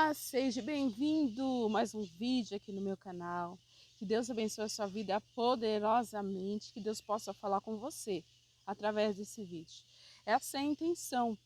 Olá, seja bem-vindo a mais um vídeo aqui no meu canal. Que Deus abençoe a sua vida poderosamente, que Deus possa falar com você através desse vídeo. Essa é a intenção,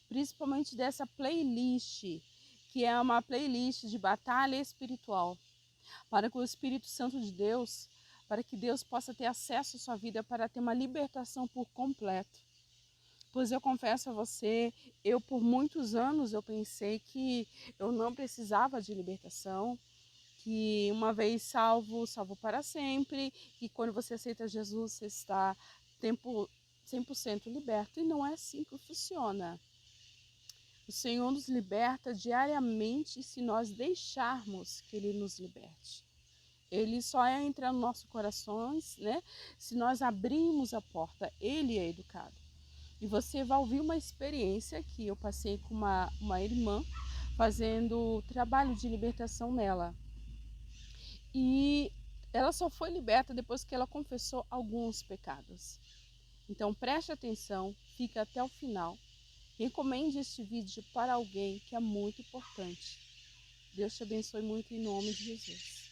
principalmente dessa playlist, que é uma playlist de batalha espiritual, para que o Espírito Santo de Deus, para que Deus possa ter acesso à sua vida, para ter uma libertação por completo. Pois eu confesso a você, eu por muitos anos eu pensei que eu não precisava de libertação, que uma vez salvo, salvo para sempre, que quando você aceita Jesus você está 100% liberto. E não é assim que funciona. O Senhor nos liberta diariamente se nós deixarmos que Ele nos liberte. Ele só entra no nosso coração, né? Se nós abrirmos a porta, Ele é educado. E você vai ouvir uma experiência que eu passei com uma irmã fazendo trabalho de libertação nela. E ela só foi liberta depois que ela confessou alguns pecados. Então preste atenção, fica até o final. Recomende este vídeo para alguém que é muito importante. Deus te abençoe muito em nome de Jesus.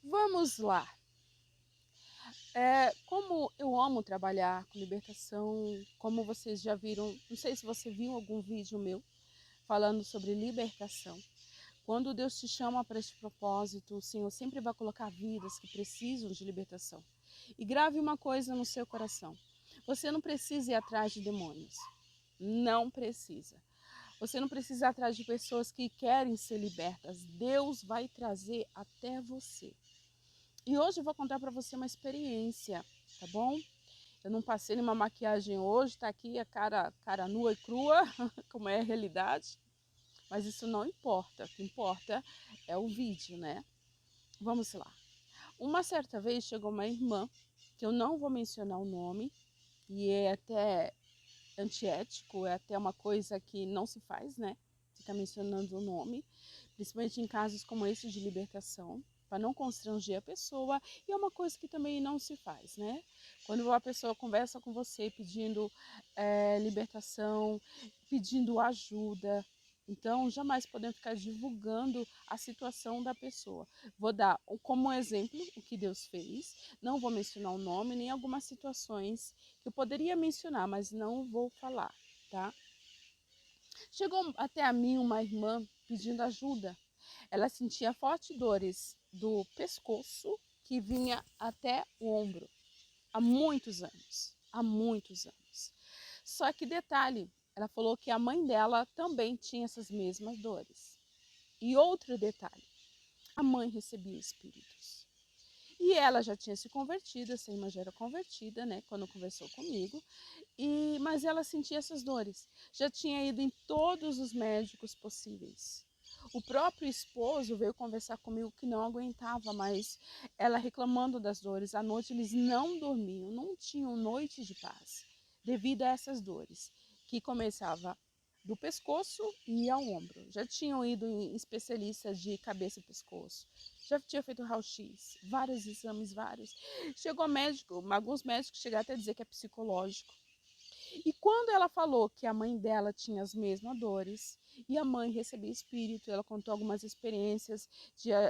Vamos lá. Como eu amo trabalhar com libertação, como vocês já viram, não sei se você viu algum vídeo meu falando sobre libertação. Quando Deus te chama para este propósito, o Senhor sempre vai colocar vidas que precisam de libertação. E grave uma coisa no seu coração: você não precisa ir atrás de demônios. Não precisa. Você não precisa ir atrás de pessoas que querem ser libertas. Deus vai trazer até você. E hoje eu vou contar para você uma experiência, tá bom? Eu não passei nenhuma maquiagem hoje, tá aqui a cara nua e crua, como é a realidade. Mas isso não importa, o que importa é o vídeo, né? Vamos lá. Uma certa vez chegou uma irmã, que eu não vou mencionar o nome, e é até antiético, é até uma coisa que não se faz, né? Ficar mencionando o nome, principalmente em casos como esse de libertação, para não constranger a pessoa, e é uma coisa que também não se faz, né? Quando a pessoa conversa com você pedindo libertação, pedindo ajuda, então jamais podemos ficar divulgando a situação da pessoa. Vou dar como exemplo o que Deus fez, não vou mencionar o nome nem algumas situações que eu poderia mencionar, mas não vou falar, tá? Chegou até a mim uma irmã pedindo ajuda. Ela sentia fortes dores do pescoço que vinha até o ombro há muitos anos, há muitos anos. Só que detalhe, ela falou que a mãe dela também tinha essas mesmas dores. E outro detalhe, a mãe recebia espíritos. E ela já tinha se convertido, essa irmã já era convertida, né, quando conversou comigo, mas ela sentia essas dores. Já tinha ido em todos os médicos possíveis. O próprio esposo veio conversar comigo que não aguentava mais ela reclamando das dores. À noite eles não dormiam, não tinham noite de paz, devido a essas dores, que começava do pescoço e ia ao ombro. Já tinham ido em especialistas de cabeça e pescoço. Já tinha feito raio-x, vários exames, vários. Chegou médico, alguns médicos chegaram até a dizer que é psicológico. E quando ela falou que a mãe dela tinha as mesmas dores e a mãe recebia espírito, ela contou algumas experiências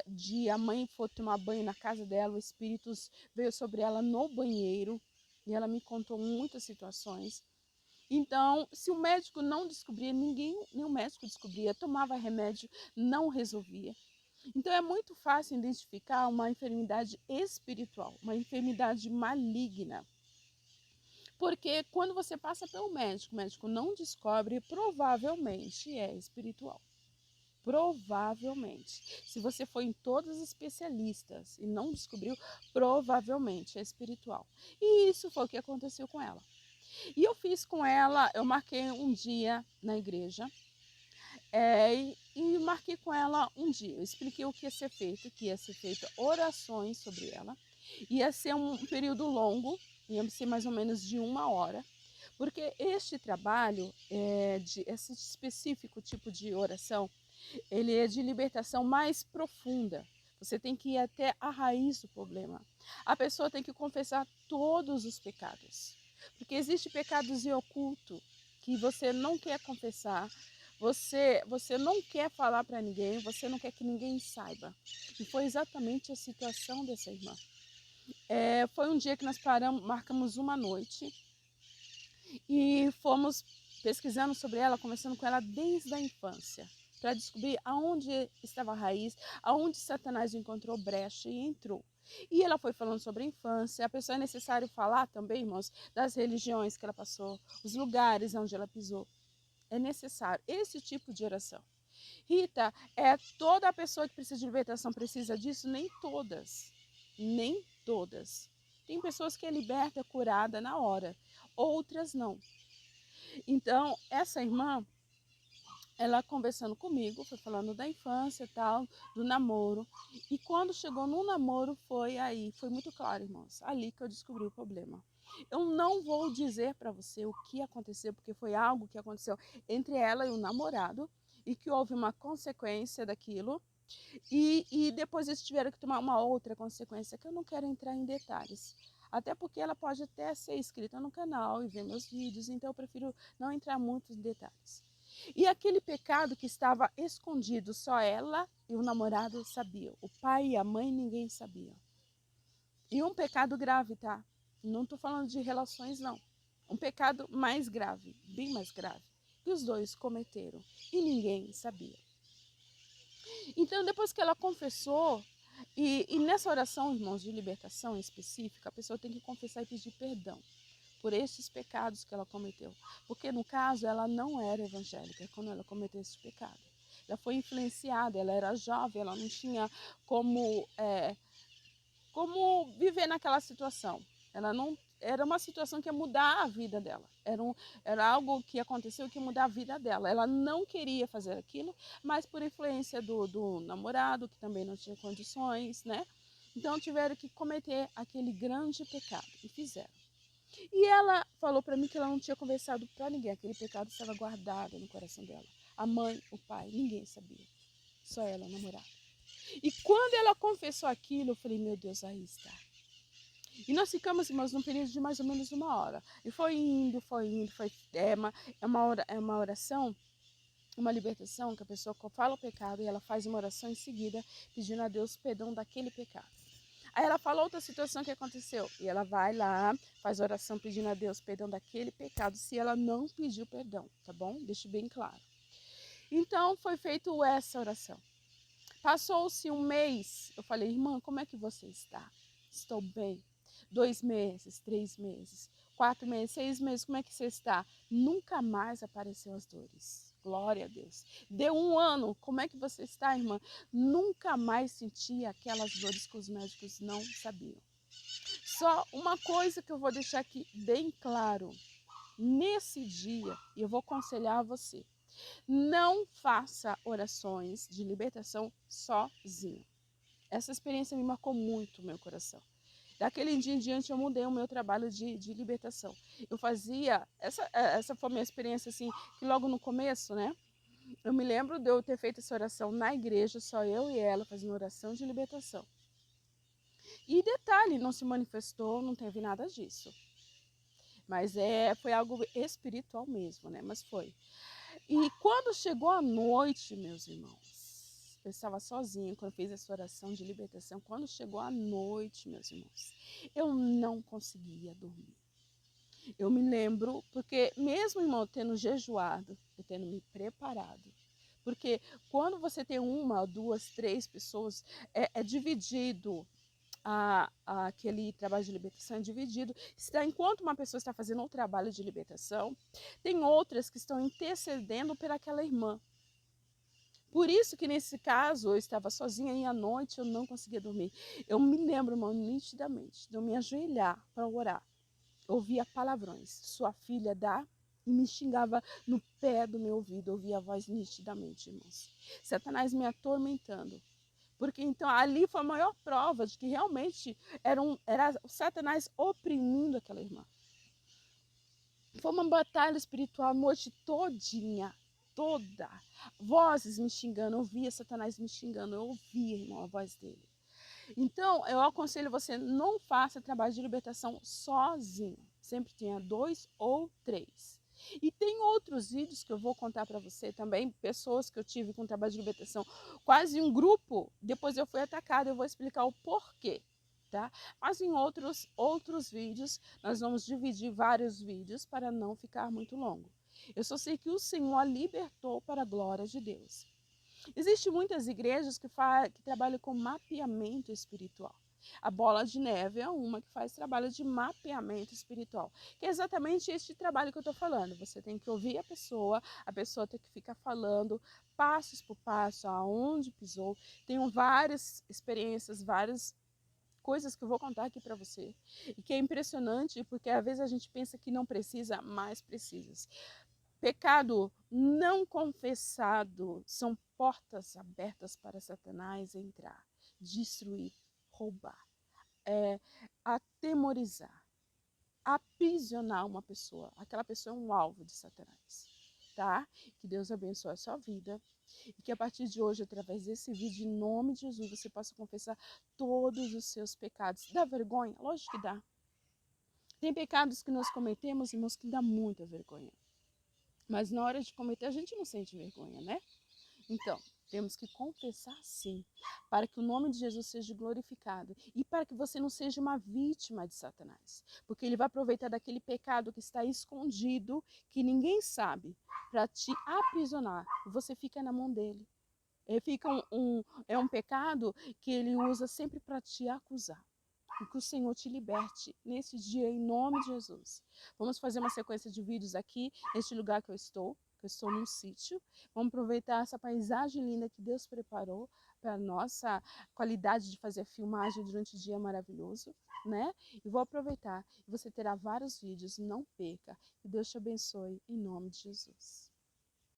de a mãe for tomar banho na casa dela, o espírito veio sobre ela no banheiro e ela me contou muitas situações. Então, se o médico não descobria, nenhum médico descobria, tomava remédio, não resolvia. Então é muito fácil identificar uma enfermidade espiritual, uma enfermidade maligna. Porque quando você passa pelo médico, o médico não descobre, provavelmente é espiritual. Provavelmente. Se você foi em todos os especialistas e não descobriu, provavelmente é espiritual. E isso foi o que aconteceu com ela. E eu fiz com ela, eu marquei um dia na igreja, e marquei com ela um dia. Eu expliquei o que ia ser feito, que ia ser feito orações sobre ela. Ia ser um período longo, ia ser mais ou menos de 1 hora, porque este trabalho, esse específico tipo de oração, ele é de libertação mais profunda. Você tem que ir até a raiz do problema. A pessoa tem que confessar todos os pecados, porque existem pecados em oculto que você não quer confessar, Você não quer falar para ninguém, você não quer que ninguém saiba. E foi exatamente a situação dessa irmã. Foi um dia que nós marcamos uma noite e fomos pesquisando sobre ela, conversando com ela desde a infância, para descobrir aonde estava a raiz, aonde Satanás encontrou brecha e entrou. E ela foi falando sobre a infância. A pessoa é necessário falar também, irmãos, das religiões que ela passou, os lugares onde ela pisou. É necessário esse tipo de oração. Rita, toda pessoa que precisa de libertação precisa disso? Nem todas. Nem todas. Tem pessoas que é liberta, curada na hora, outras não. Então, essa irmã, ela conversando comigo, foi falando da infância e tal, do namoro. E quando chegou no namoro, foi muito claro, irmãos, ali que eu descobri o problema. Eu não vou dizer para você o que aconteceu, porque foi algo que aconteceu entre ela e o namorado, e que houve uma consequência daquilo, e depois eles tiveram que tomar uma outra consequência, que eu não quero entrar em detalhes. Até porque ela pode até ser inscrita no canal e ver meus vídeos, então eu prefiro não entrar muito em detalhes. E aquele pecado que estava escondido, só ela e o namorado sabiam. O pai e a mãe, ninguém sabia. E um pecado grave, tá? Não estou falando de relações, não. Um pecado mais grave, bem mais grave, que os dois cometeram e ninguém sabia. Então, depois que ela confessou, e nessa oração, irmãos, de libertação específica, a pessoa tem que confessar e pedir perdão por esses pecados que ela cometeu. Porque, no caso, ela não era evangélica quando ela cometeu esse pecado. Ela foi influenciada, ela era jovem, ela não tinha como viver naquela situação. Ela não Era uma situação que ia mudar a vida dela. Era algo que aconteceu que ia mudar a vida dela. Ela não queria fazer aquilo, mas por influência do namorado, que também não tinha condições, né? Então tiveram que cometer aquele grande pecado e fizeram. E ela falou para mim que ela não tinha conversado para ninguém. Aquele pecado estava guardado no coração dela. A mãe, o pai, ninguém sabia. Só ela, o namorado. E quando ela confessou aquilo, eu falei, meu Deus, aí está. E nós ficamos, irmãos, num período de mais ou menos uma hora. E foi indo. É uma oração, uma libertação, que a pessoa fala o pecado e ela faz uma oração em seguida, pedindo a Deus perdão daquele pecado. Aí ela fala outra situação que aconteceu. E ela vai lá, faz oração pedindo a Deus perdão daquele pecado, se ela não pediu perdão, tá bom? Deixe bem claro. Então, foi feita essa oração. Passou-se um mês, eu falei, irmã, como é que você está? Estou bem. 2 meses, 3 meses, 4 meses, 6 meses, como é que você está? Nunca mais apareceu as dores. Glória a Deus. Deu 1 ano, como é que você está, irmã? Nunca mais senti aquelas dores que os médicos não sabiam. Só uma coisa que eu vou deixar aqui bem claro. Nesse dia, eu vou aconselhar você. Não faça orações de libertação sozinho. Essa experiência me marcou muito o meu coração. Daquele dia em diante eu mudei o meu trabalho de libertação. Eu fazia, essa foi a minha experiência assim, que logo no começo, né? Eu me lembro de eu ter feito essa oração na igreja, só eu e ela fazendo oração de libertação. E detalhe, não se manifestou, não teve nada disso. Mas foi algo espiritual mesmo, né? Mas foi. E quando chegou a noite, meus irmãos, eu estava sozinha quando fiz essa oração de libertação. Quando chegou a noite, meus irmãos, eu não conseguia dormir. Eu me lembro, porque mesmo, irmão, tendo jejuado, eu tendo me preparado, porque quando você tem 1, 2, 3 pessoas, é dividido aquele trabalho de libertação é dividido. Enquanto uma pessoa está fazendo um trabalho de libertação, tem outras que estão intercedendo por aquela irmã. Por isso que nesse caso eu estava sozinha e à noite eu não conseguia dormir. Eu me lembro, irmão, nitidamente, de eu me ajoelhar para orar. Eu ouvia palavrões. Sua filha dá, e me xingava no pé do meu ouvido. Eu ouvia a voz nitidamente, irmãos. Satanás me atormentando. Porque então ali foi a maior prova de que realmente era Satanás oprimindo aquela irmã. Foi uma batalha espiritual a noite todinha, toda. Vozes me xingando, eu ouvia Satanás me xingando, eu ouvia, irmão, a voz dele. Então, eu aconselho você, não faça trabalho de libertação sozinho. Sempre tenha 2 ou 3. E tem outros vídeos que eu vou contar para você também, pessoas que eu tive com trabalho de libertação, quase um grupo, depois eu fui atacada, eu vou explicar o porquê, tá? Mas em outros vídeos, nós vamos dividir vários vídeos para não ficar muito longo. Eu só sei que o Senhor a libertou para a glória de Deus. Existem muitas igrejas que trabalham com mapeamento espiritual. A Bola de Neve é uma que faz trabalho de mapeamento espiritual, que é exatamente este trabalho que eu estou falando. Você tem que ouvir a pessoa tem que ficar falando passos por passo, aonde pisou. Tenho várias experiências, várias coisas que eu vou contar aqui para você. E que é impressionante, porque às vezes a gente pensa que não precisa, mas precisa. Pecado não confessado são portas abertas para Satanás entrar, destruir, roubar, atemorizar, aprisionar uma pessoa. Aquela pessoa é um alvo de Satanás, tá? Que Deus abençoe a sua vida e que a partir de hoje, através desse vídeo, em nome de Jesus, você possa confessar todos os seus pecados. Dá vergonha? Lógico que dá. Tem pecados que nós cometemos, irmãos, que dá muita vergonha. Mas na hora de cometer, a gente não sente vergonha, né? Então, temos que confessar sim, para que o nome de Jesus seja glorificado e para que você não seja uma vítima de Satanás. Porque ele vai aproveitar daquele pecado que está escondido, que ninguém sabe, para te aprisionar. Você fica na mão dele. É um pecado que ele usa sempre para te acusar. E que o Senhor te liberte nesse dia, em nome de Jesus. Vamos fazer uma sequência de vídeos aqui, neste lugar que eu estou num sítio. Vamos aproveitar essa paisagem linda que Deus preparou para a nossa qualidade de fazer filmagem durante o dia maravilhoso, né? E vou aproveitar. Você terá vários vídeos, não perca. Que Deus te abençoe, em nome de Jesus.